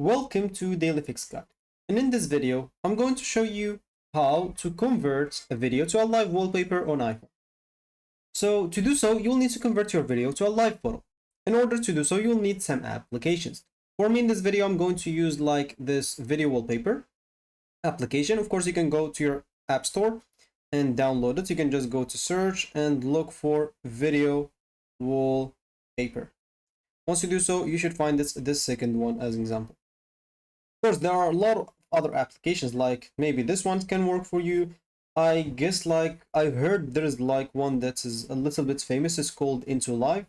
Welcome to Daily Fix Guide. And in this video, I'm going to show you how to convert a video to a live wallpaper on iPhone. So to do so, you'll need to convert your video to a live photo. In order to do so, you'll need some applications. For me in this video, I'm going to use like this video wallpaper application. Of course, you can go to your app store and download it. You can just go to search and look for video wallpaper. Once you do so, you should find this second one as an example. Of course, there are a lot of other applications, like maybe this one can work for you. I guess like I've heard there is like one that is a little bit famous. It's called Into Live.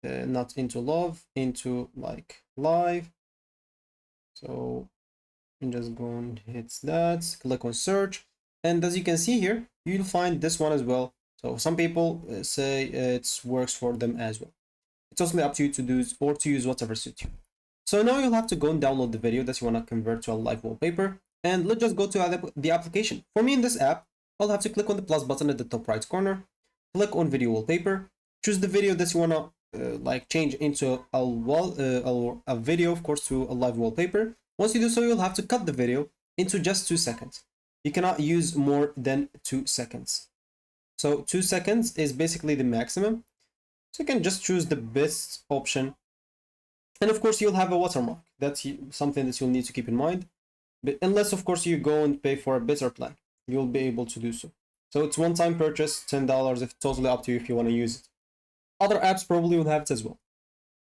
Not Into Love, Into like Live. So I'm just going to hit that, click on search. And as you can see here, you'll find this one as well. So some people say it works for them as well. It's totally up to you to do or to use whatever suits you. So now you'll have to go and download the video that you want to convert to a live wallpaper. And let's just go to the application. For me in this app, I'll have to click on the plus button at the top right corner, click on video wallpaper, choose the video that you want to like change into a video, of course, to a live wallpaper. Once you do so, you'll have to cut the video into just 2 seconds. You cannot use more than 2 seconds. So 2 seconds is basically the maximum. So you can just choose the best option. And of course, you'll have a watermark. That's something that you'll need to keep in mind. But unless, of course, you go and pay for a better plan, you'll be able to do so. So it's one-time purchase, $10. It's totally up to you if you want to use it. Other apps probably will have it as well.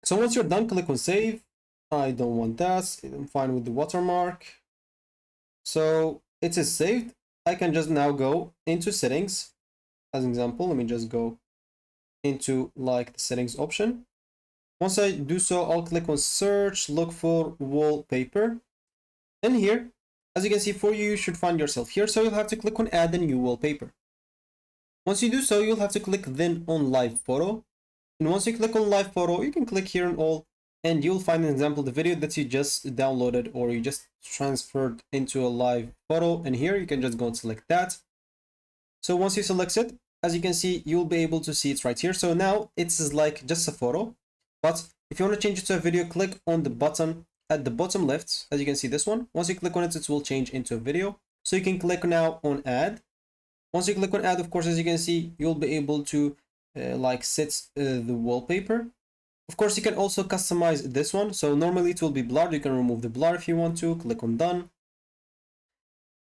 So once you're done, click on save. I don't want that. I'm fine with the watermark. So it is saved. I can just now go into settings. As an example, let me just go into like the settings option. Once I do so, I'll click on search, look for wallpaper. And here, as you can see, for you, you should find yourself here. So you'll have to click on add a new wallpaper. Once you do so, you'll have to click then on live photo. And once you click on live photo, you can click here on all, and you'll find an example, the video that you just downloaded or you just transferred into a live photo. And here you can just go and select that. So once you select it, as you can see, you'll be able to see it right here. So now it's like just a photo. But if you want to change it to a video, click on the button at the bottom left. As you can see, this one. Once you click on it, it will change into a video. So you can click now on add. Once you click on add, of course, as you can see, you'll be able to like set the wallpaper. Of course, you can also customize this one. So normally it will be blurred. You can remove the blur if you want to. Click on done.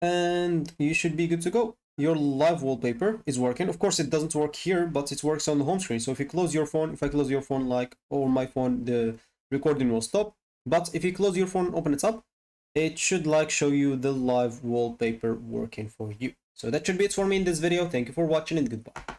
And you should be good to go. Your live wallpaper is working. Of course, it doesn't work here, but it works on the home screen. So if you close your phone, if I close your phone like or my phone, the recording will stop. But if you close your phone and open it up, it should like show you the live wallpaper working for you. So that should be it for me in this video. Thank you for watching and goodbye.